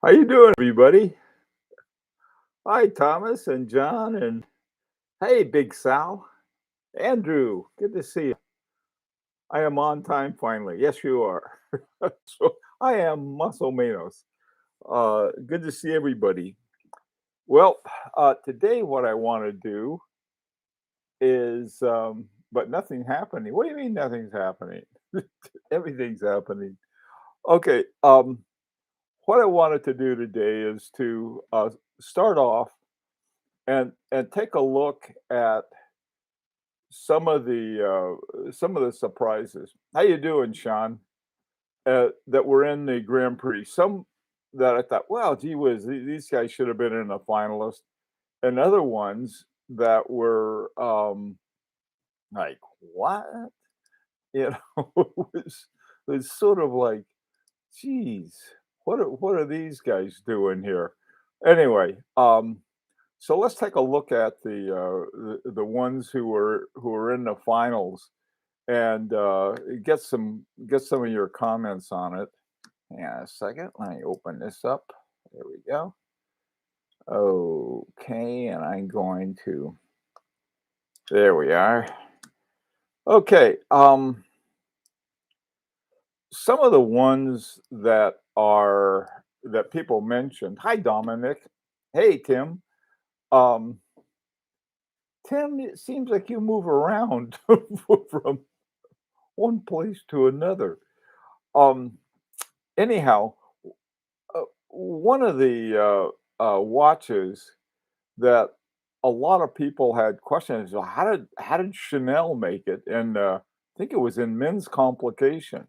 How you doing, everybody? Hi, Thomas and John, and hey, Big Sal, Andrew. Good to see you. I am on time finally. Yes, you are. So I am Muscle Manos. Good to see everybody. Well, today what I want to do is, but nothing happening. What do you mean nothing's happening? Everything's happening. Okay. What I wanted to do today is to start off and take a look at some of the surprises. How you doing, Sean? That were in the Grand Prix. Some that I thought, well, gee whiz, these guys should have been in a finalist, and other ones that were like, what? You know, it was sort of like, geez, what are these guys doing here? Anyway, so let's take a look at the ones who were in the finals and get some of your comments on it. Hang on a second. Let me open this up. There we go. Okay, and I'm going to. There we are. Okay. Some of the ones that people mentioned. Hi, Dominic. Hey, Tim. Um, Tim, it seems like you move around from one place to another. Um, anyhow, one of the watches that a lot of people had questions. Well, how did Chanel make it? And I think it was in men's complication.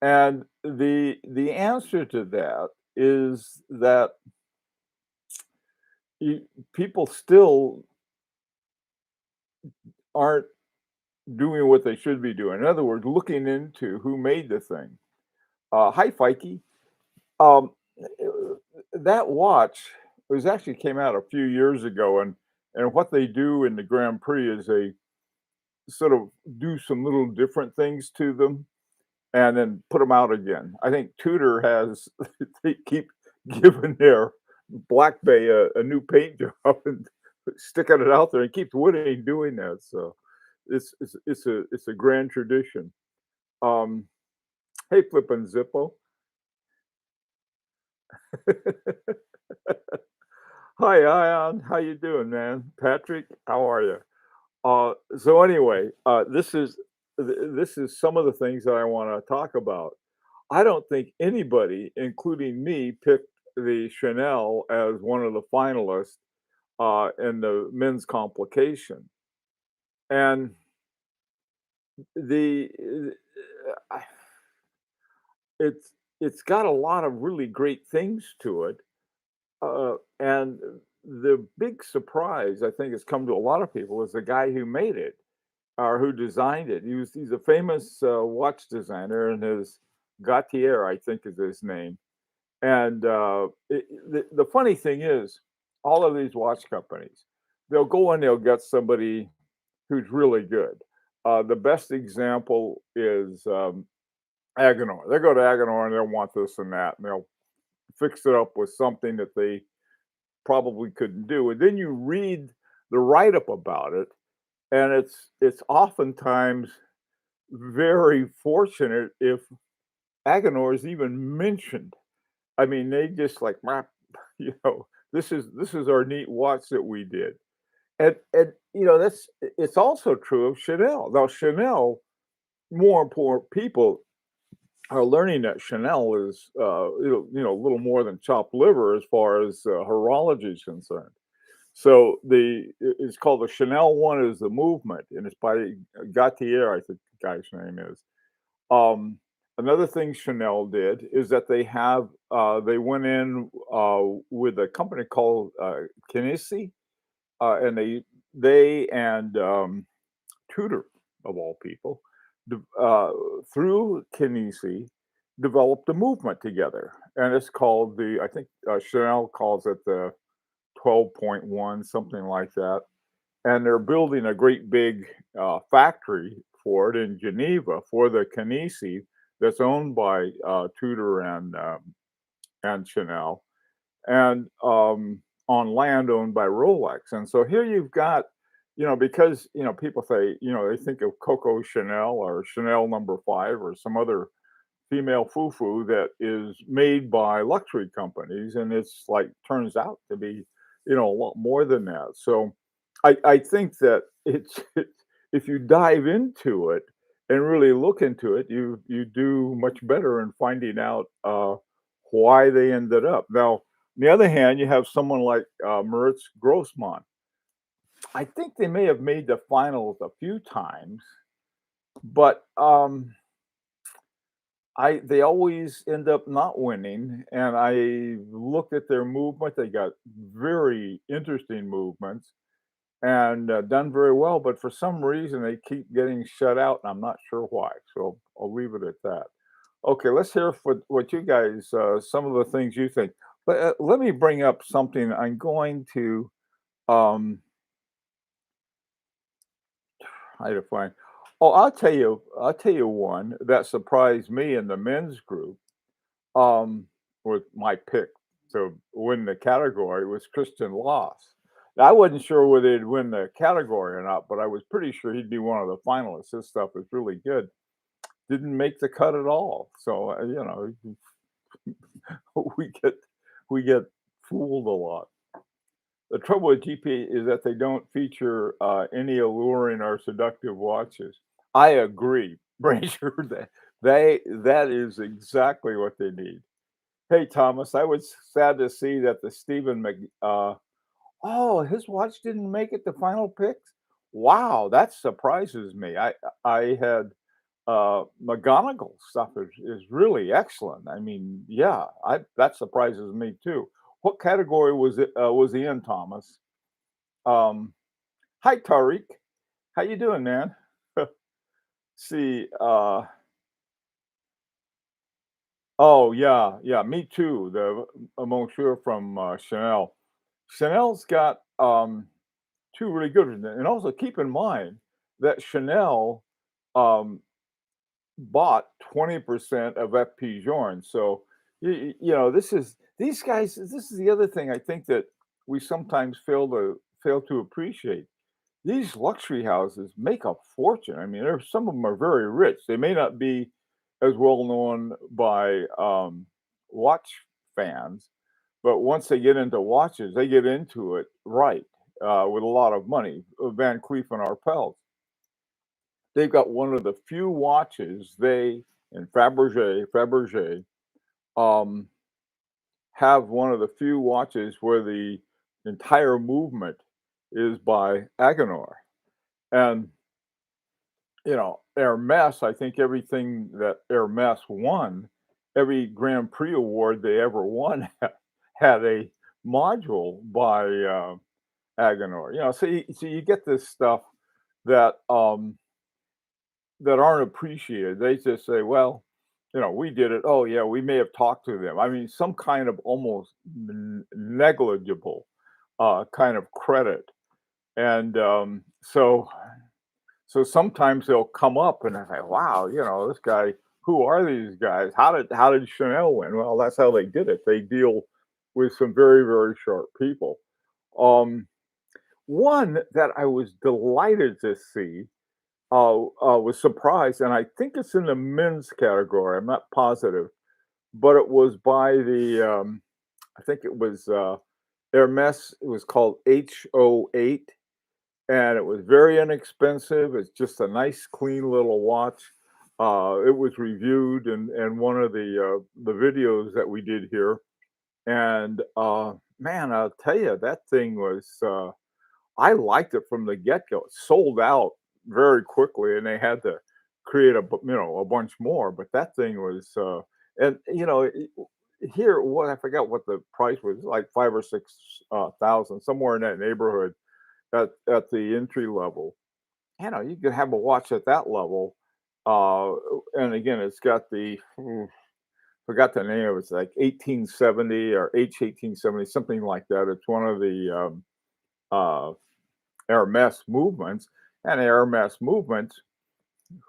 And the answer to that is that people still aren't doing what they should be doing. In other words, looking into who made the thing. Hi, Fikey. Um, that watch was actually came out a few years ago, and what they do in the Grand Prix is they sort of do some little different things to them and then put them out again. I think Tudor has they keep giving their Black Bay a new paint job and sticking it out there and keeps winning doing that. So it's a grand tradition. Um, hey, flippin' Zippo. Hi, Ion. How you doing, man? Patrick, how are you? So anyway, this is some of the things that I want to talk about. I don't think anybody, including me, picked the Chanel as one of the finalists in the men's complication, and the uh, it's got a lot of really great things to it, and the big surprise I think has come to a lot of people is the guy who made it or who designed it. He's a famous watch designer, and his Gautier, I think, is his name. And the funny thing is, all of these watch companies, they'll go and they'll get somebody who's really good. The best example is Agenor. They go to Agenor and they'll want this and that, and they'll fix it up with something that they probably couldn't do. And then you read the write up about it, and it's oftentimes very fortunate if Agenor is even mentioned. I mean, they just like, "Meh," this is our neat watch that we did. And that's it's also true of Chanel. Now Chanel, more important people are learning that Chanel is a little more than chopped liver as far as horology is concerned. So it's called the Chanel one is the movement, and it's by Gautier, I think the guy's name is. Um, Another thing Chanel did is that they went in with a company called Kinesi, and they and Tudor of all people through Kinesi developed a movement together, and it's called the I think Chanel calls it the 12.1, something like that. And they're building a great big factory for it in Geneva for the Canisi that's owned by Tudor and and Chanel, and on land owned by Rolex. And so here you've got, because people say, they think of Coco Chanel or Chanel number 5 or some other female foo-foo that is made by luxury companies, and it's like turns out to be, a lot more than that. So I think that it's if you dive into it and really look into it, you do much better in finding out why they ended up. Now, on the other hand, you have someone like Moritz Grossman. I think they may have made the finals a few times, but they always end up not winning, and I looked at their movement. They got very interesting movements and done very well, but for some reason they keep getting shut out, and I'm not sure why. So I'll leave it at that. Okay, let's hear what you guys, some of the things you think. But let me bring up something. I'm going to how to find. Oh, I'll tell you one that surprised me in the men's group. Um, with my pick to win the category was Christian Loss. Now, I wasn't sure whether he'd win the category or not, but I was pretty sure he'd be one of the finalists. His stuff is really good. Didn't make the cut at all. So we get we get fooled a lot. The trouble with GP is that they don't feature any alluring or seductive watches. I agree, Brazier. That is exactly what they need. Hey, Thomas, I was sad to see that the Stephen oh, his watch didn't make it to final picks? Wow, that surprises me. I had McGonagall stuff is really excellent. I mean, yeah, I that surprises me too. What category was he in, Thomas? Um, Hi, Tariq. How you doing, man? See, oh yeah, yeah, me too. The Monsieur from Chanel. Chanel's got 2 really good ones, and also keep in mind that Chanel um, bought 20% of FP Journe. So this is these guys. This is the other thing I think that we sometimes fail to appreciate. These luxury houses make a fortune. I mean, some of them are very rich. They may not be as well known by watch fans, but once they get into watches, they get into it right with a lot of money. Van Cleef and Arpels, they've got one of the few watches they and Fabergé um, have one of the few watches where the entire movement is by Agenor. And Hermes, I think everything that Hermes won, every Grand Prix award they ever won had a module by Agenor. So you get this stuff that that aren't appreciated. They just say, well, we did it. Oh yeah, we may have talked to them. I mean, some kind of almost negligible kind of credit. And so sometimes they'll come up and I say, wow, this guy, who are these guys? How did Chanel win? Well, that's how they did it. They deal with some very, very sharp people. Um, One that I was delighted to see was surprised, and I think it's in the men's category. I'm not positive, but it was by I think it was Hermes. It was called H08, and it was very inexpensive. It's just a nice, clean little watch. It was reviewed in one of the videos that we did here, and man, I'll tell you, that thing was. I liked it from the get go. It sold out very quickly, and they had to create a bunch more. But that thing was, and here what I forgot what the price was, like 5 or 6 thousand, somewhere in that neighborhood at the entry level. You could have a watch at that level, uh, and again, it's got forgot the name of it. It's like 1870 or H1870, something like that. It's one of the uh, Hermes movements, and Hermes movements,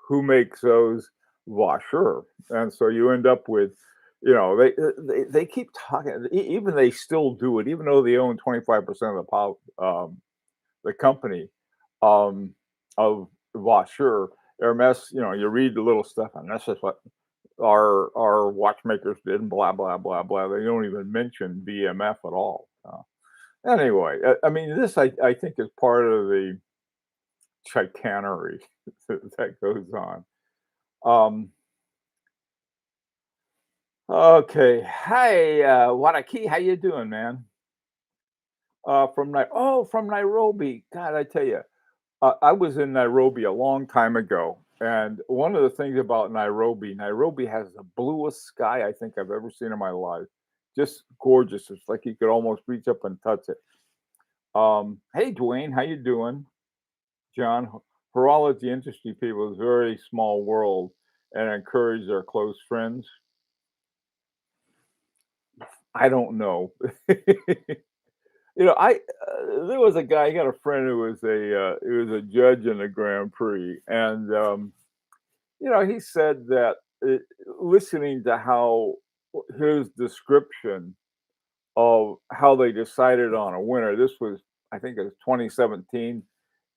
who makes those? Vaucher. And so you end up with They keep talking. Even they still do it, even though they own 25% of the company of Voiture. Hermes, you read the little stuff, and that's just what our watchmakers did, and blah blah blah blah. They don't even mention BMF at all. Anyway, I mean, this I think is part of the chicanery that goes on. Um, okay, hi, Wadaki, how you doing, man? From Nairobi. God, I tell you, I was in Nairobi a long time ago, and one of the things about Nairobi has the bluest sky I think I've ever seen in my life. Just gorgeous. It's like you could almost reach up and touch it. Hey, Dwayne, how you doing? John, horology industry people is a very small world and encourage their close friends. I don't know. I there was a guy. I got a friend who was a judge in the Grand Prix, and he said that listening to how his description of how they decided on a winner. This was, I think, it was 2017,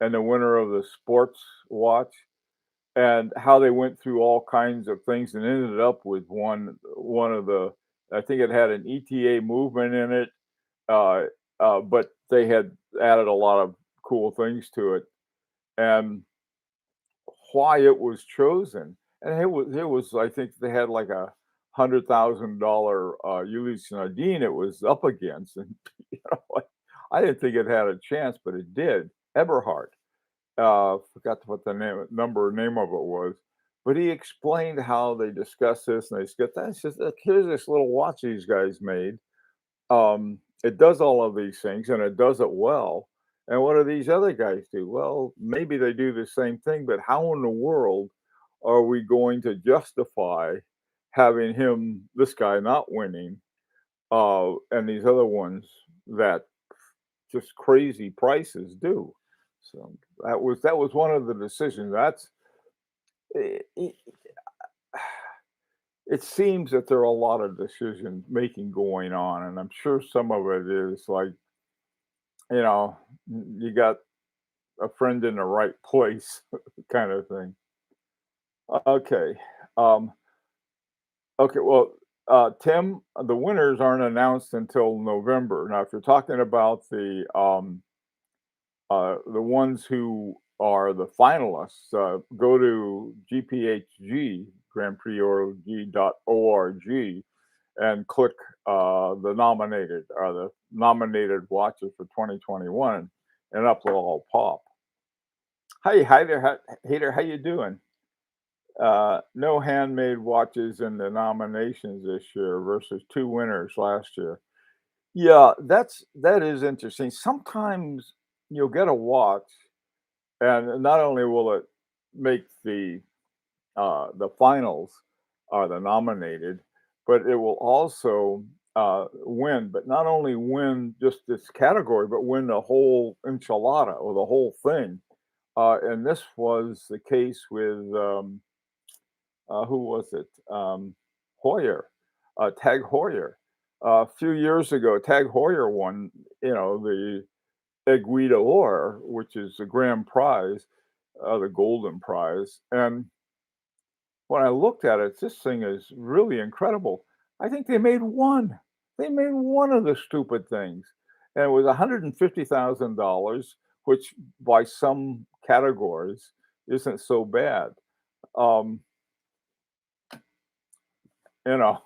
and the winner of the sports watch, and how they went through all kinds of things and ended up with one of the. I think it had an ETA movement in it, uh, but they had added a lot of cool things to it, and why it was chosen. And it was I think they had like $100,000 Ulysses Nadine it was up against, and I didn't think it had a chance, but it did. Eberhard, forgot what the name of it was, but he explained how they discussed this and they discussed that. It's just like, here's this little watch these guys made. It does all of these things and it does it well. And what do these other guys do? Well, maybe they do the same thing, but how in the world are we going to justify having this guy not winning, and these other ones that just crazy prices do? So that was one of the decisions. It, it seems that there are a lot of decision making going on, and I'm sure some of it is like, you know, you got a friend in the right place kind of thing. Okay. Um, okay. Well, Tim, the winners aren't announced until November. Now, if you're talking about the ones who are the finalists, go to GPHG, Grand Prix org, and click the nominated watches for 2021, and up will all pop. Hi there, Hater. How you doing? No handmade watches in the nominations this year versus two winners last year. Yeah, that is interesting. Sometimes you'll get a watch, and not only will it make the finals are the nominated, but it will also win. But not only win just this category, but win the whole enchilada or the whole thing. And this was the case with who was it? Hoyer, Tag Heuer. A few years ago, Tag Heuer won, the Aiguille d'Or, which is the grand prize, the golden prize. And when I looked at it, this thing is really incredible. I think they made one. They made one of the stupid things. And it was $150,000, which by some categories isn't so bad. Um, you know,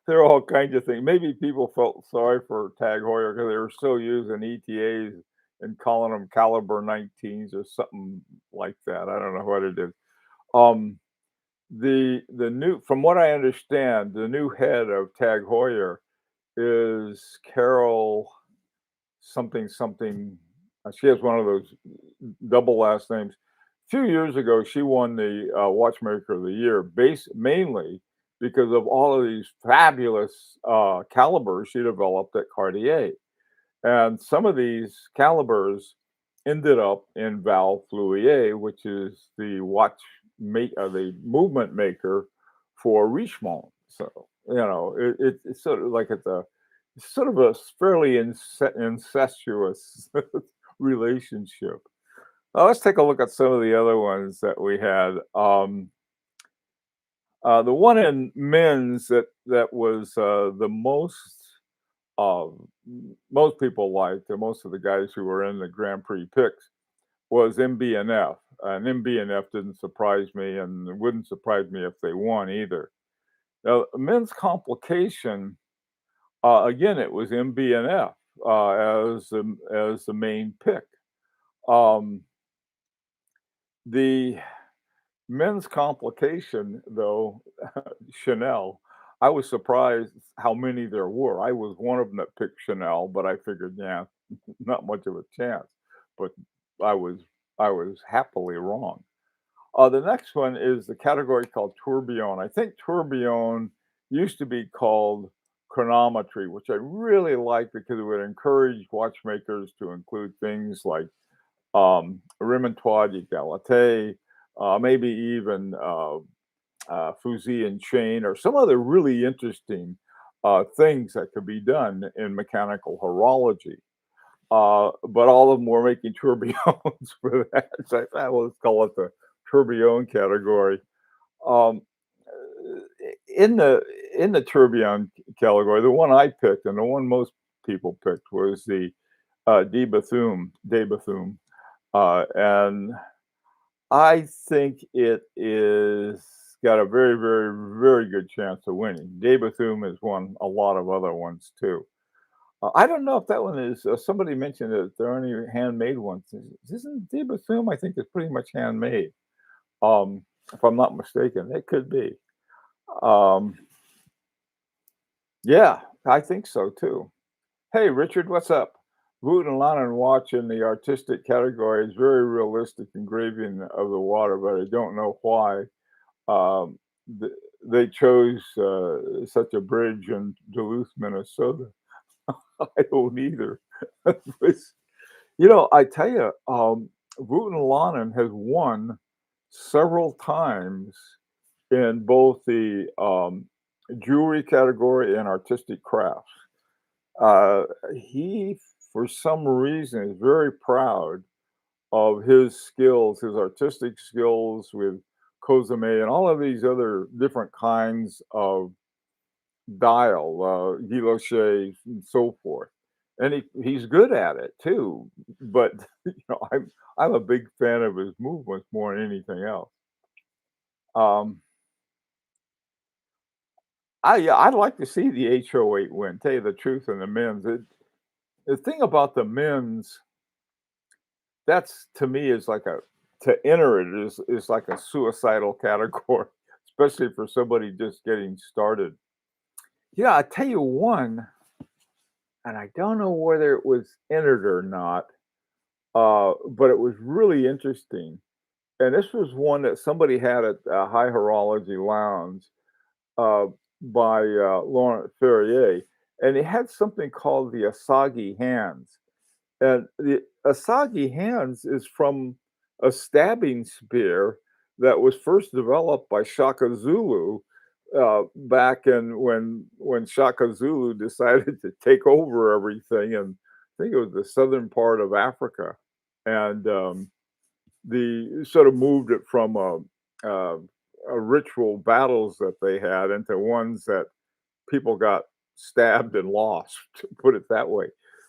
there are all kinds of things. Maybe people felt sorry for Tag Heuer because they were still using ETAs and calling them caliber 19s or something like that. I don't know what it is. Um, the new from what I understand, the new head of Tag Heuer is Carol something something. She has one of those double last names. A few years ago, she won the Watchmaker of the Year, based mainly because of all of these fabulous calibers she developed at Cartier. And some of these calibers ended up in Val Fluier, which is the the movement maker for Richemont. So, it's sort of like it's sort of a fairly incestuous relationship. Let's take a look at some of the other ones that we had. The one in men's that was the most people liked, and most of the guys who were in the Grand Prix picks was MB&F. And MB&F didn't surprise me, and it wouldn't surprise me if they won either. Now, men's complication, again, it was MB&F as the main pick. Um, the men's complication, though, Chanel, I was surprised how many there were. I was one of them that picked Chanel, but I figured, yeah, not much of a chance. But I was I was happily wrong. The next one is the category called tourbillon. I think tourbillon used to be called chronometry, which I really liked because it would encourage watchmakers to include things like remontoir d'égalité, maybe even fusee and chain, or some other really interesting things that could be done in mechanical horology. But all of them were making tourbillons for that. So I thought, well, let's call it the tourbillon category. Um, in the tourbillon category, the one I picked and the one most people picked was the De Bethune, and I think it is got a very, very, very good chance of winning. De Bethune has won a lot of other ones too. I don't know if that one is. Somebody mentioned that there are any handmade ones. Isn't De Bethune? I think it's pretty much handmade. Um, if I'm not mistaken, it could be. Um, yeah, I think so too. Hey, Richard, what's up? Woot and Lannon watch in the artistic category is very realistic engraving of the water, but I don't know why um, th- they chose such a bridge in Duluth, Minnesota. I don't either. It's- I tell you, Woot and Lannon has won several times in both the jewelry category and artistic crafts. He, for some reason, is very proud of his skills, his artistic skills with Cosime and all of these other different kinds of dial, guilloche, and so forth. And he's good at it too. But I'm a big fan of his movements more than anything else. Um, I'd like to see the HO8 win. Tell you the truth, in the men's. The thing about the men's, that's to me is like a to enter it is like a suicidal category, especially for somebody just getting started. Yeah, I tell you one, and I don't know whether it was entered or not, but it was really interesting. And this was one that somebody had at High Horology Lounge uh, by Laurent Ferrier, and it had something called the Asagi hands. And the Asagi hands is from a stabbing spear that was first developed by Shaka Zulu back in when Shaka Zulu decided to take over everything, and I think it was the southern part of Africa, and the sort of moved it from a, a ritual battles that they had into ones that people got stabbed and lost, to put it that way.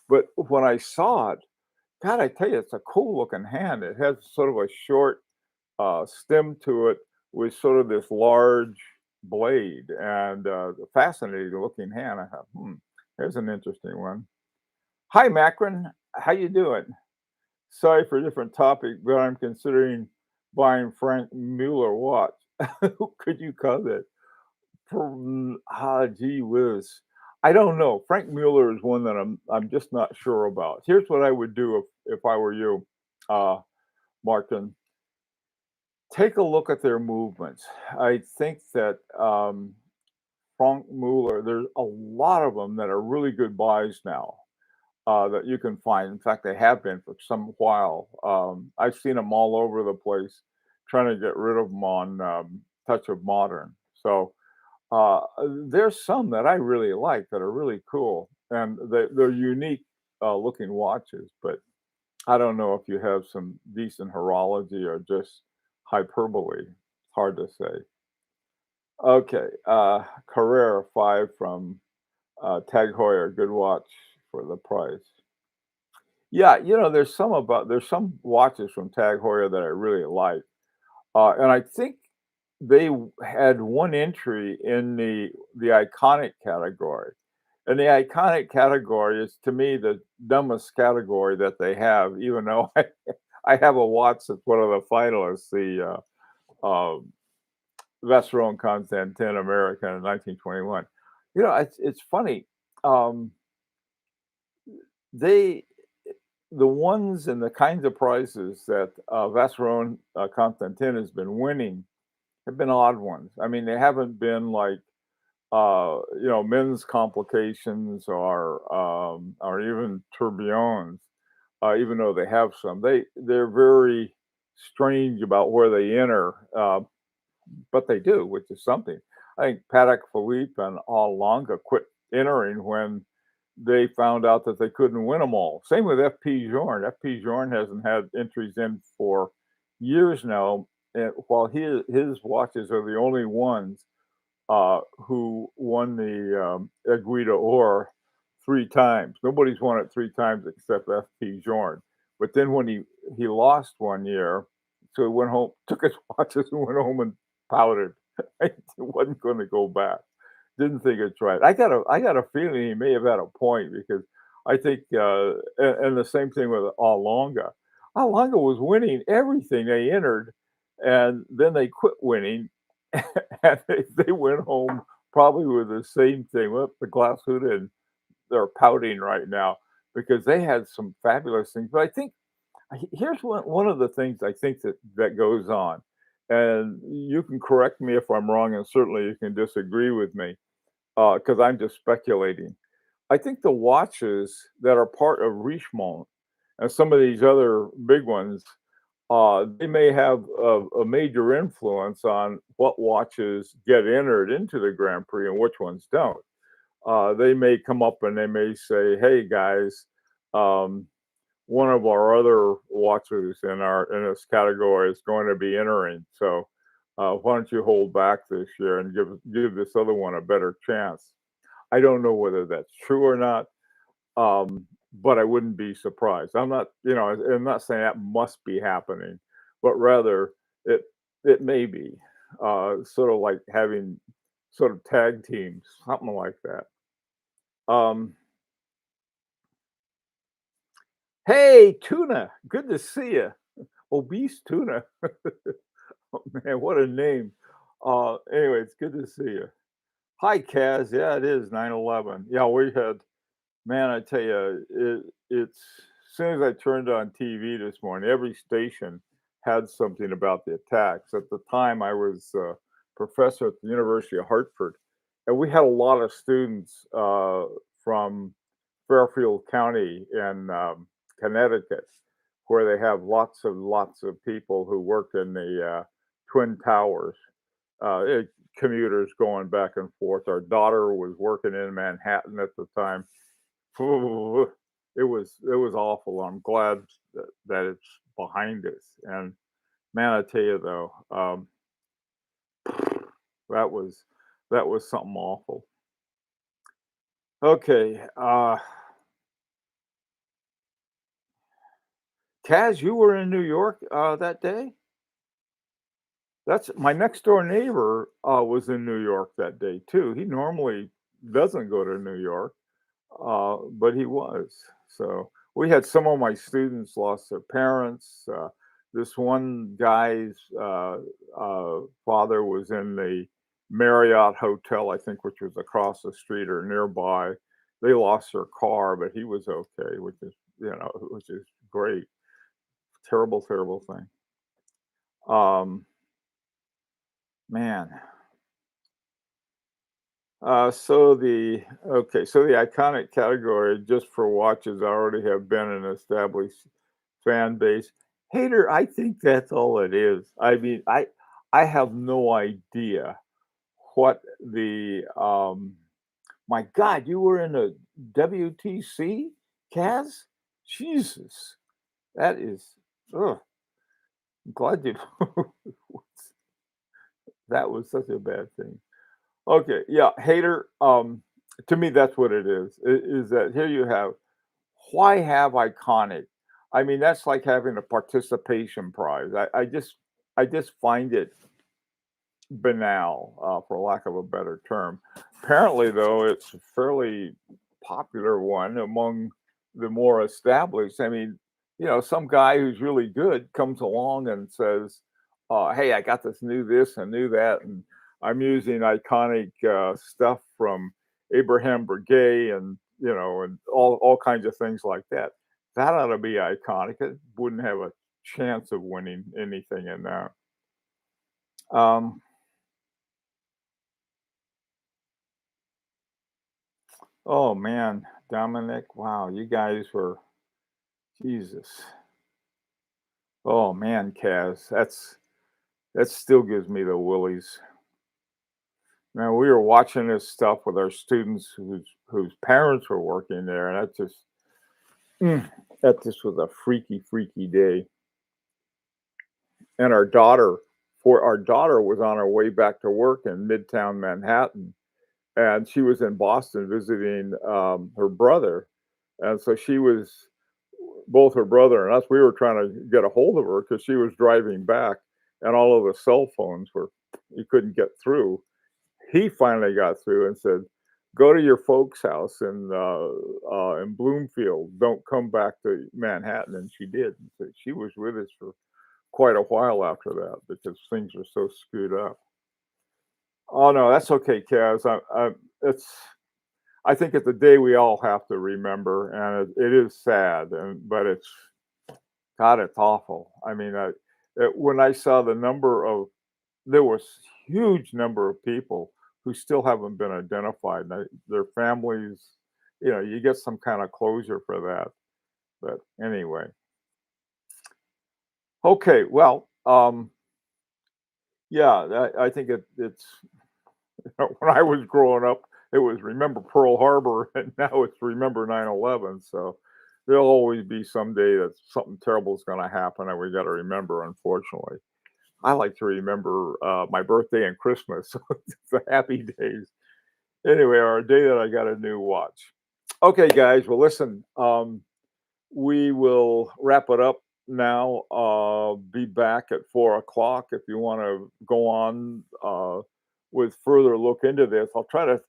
But when I saw it, God, I tell you, it's a cool looking hand. It has sort of a short stem to it with sort of this large blade and fascinating looking hand. I thought, there's an interesting one. Hi, Macron. How you doing? Sorry for a different topic, but I'm considering buying Frank Mueller watch. Could you comment? Gee whiz. I don't know. Frank Mueller is one that I'm just not sure about. Here's what I would do if I were you, uh, Martin. Take a look at their movements. I think that Frank Mueller, there's a lot of them that are really good buys now that you can find. In fact, they have been for some while. I've seen them all over the place, trying to get rid of them on Touch of Modern. So Uh, there's some that I really like that are really cool, and they're unique looking watches. But I don't know if you have some decent horology or just hyperbole. Hard to say. Okay, Carrera 5 from Tag Heuer, good watch for the price. Yeah, there's some watches from Tag Heuer that I really like. And I think they had one entry in the iconic category. And the iconic category is, to me, the dumbest category that they have, even though I have a watch that's one of the finalists, the Vacheron Constantin American in 1921. It's funny. Um, they the ones and the kinds of prizes that Vacheron Constantin has been winning have been odd ones. I mean, they haven't been like men's complications or even tourbillons, even though they have some. They're very strange about where they enter, but they do, which is something. I think Patek Philippe and All Longa quit entering when they found out that they couldn't win them all. Same with FP Journe. FP Journe hasn't had entries in for years now, and while his watches are the only ones who won the Aiguille d'Or 3 times. Nobody's won it 3 times except F.P. Journe. But then when he lost one year, so he went home, took his watches and went home and pouted. He wasn't going to go back. Didn't think it's right. I got a feeling he may have had a point because I think, and the same thing with Alonga. Alonga was winning everything they entered, and then they quit winning, and they went home probably with the same thing. Well, the glass hood, and they're pouting right now because they had some fabulous things. But I think here's one of the things I think that goes on, and you can correct me if I'm wrong, and certainly you can disagree with me because I'm just speculating. I think the watches that are part of Richemont and some of these other big ones, they may have a major influence on what watches get entered into the Grand Prix and which ones don't. They may come up and they may say, "Hey guys, um, one of our other watches in this category is going to be entering. So why don't you hold back this year and give this other one a better chance?" I don't know whether that's true or not, but I wouldn't be surprised. I'm not saying that must be happening, but rather it it may be sort of like having sort of tag teams, something like that. Um, hey, tuna, good to see you. Obese tuna. Oh, man, what a name. Anyway, it's good to see you. Hi, Kaz. Yeah, it is 9/11. Yeah, we had, man, I tell you, it's as soon as I turned on TV this morning, every station had something about the attacks. At the time, I was a professor at the University of Hartford, and we had a lot of students from Fairfield County in Connecticut, where they have lots of people who work in the Twin Towers, commuters going back and forth. Our daughter was working in Manhattan at the time. It was awful. I'm glad that it's behind us. And man, I tell you though, that was that was something awful. Okay, Kaz, you were in New York that day. That's my next door neighbor was in New York that day too. He normally doesn't go to New York, but he was. So we had some of my students lost their parents. This one guy's father was in the Marriott Hotel, I think, which was across the street or nearby. They lost their car, but he was okay, which is great. Terrible, terrible thing. Um, man. So the iconic category just for watches already have been an established fan base. Hater, I think that's all it is. I mean, I have no idea what the my God, you were in a WTC, Kaz? Jesus, that is. Ugh, I'm glad you. That was such a bad thing. Okay, yeah, hater. To me, that's what it is. Is that here you have why have iconic? I mean, that's like having a participation prize. I just find it banal, for lack of a better term. Apparently, though, it's a fairly popular one among the more established. I mean, some guy who's really good comes along and says, "Hey, I got this new this and new that, and I'm using iconic stuff from Abraham Breguet and and all kinds of things like that." That ought to be iconic. It wouldn't have a chance of winning anything in that. Um, Oh man, Dominic, wow, you guys were Jesus. Oh man, Kaz, that still gives me the willies. Man, we were watching this stuff with our students whose parents were working there, and mm, that just was a freaky, freaky day. And our daughter was on her way back to work in Midtown Manhattan, and she was in Boston visiting her brother, and so she was both her brother and us, we were trying to get a hold of her because she was driving back, and all of the cell phones were you couldn't get through. He finally got through and said, "Go to your folks' house in Bloomfield. Don't come back to Manhattan." And she did. So she was with us for quite a while after that because things were so screwed up. Oh no, that's okay, Kaz. It's I think it's a day we all have to remember, and it is sad, but it's God, it's awful. I mean, when I saw the number of there was huge number of people who still haven't been identified. Their families, you get some kind of closure for that. But anyway, okay. Well, yeah, I think it's when I was growing up, it was remember Pearl Harbor, and now it's remember 9/11. So there'll always be someday that something terrible is going to happen, and we got to remember. Unfortunately. I like to remember, my birthday and Christmas, so it's the happy days. Anyway, or a day that I got a new watch. Okay, guys, well, listen, we will wrap it up now. Be back at 4 o'clock if you wanna go on, with further look into this. I'll try to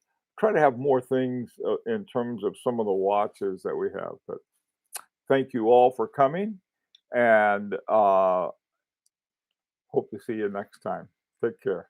have more things, in terms of some of the watches that we have, but thank you all for coming, and, hope to see you next time. Take care.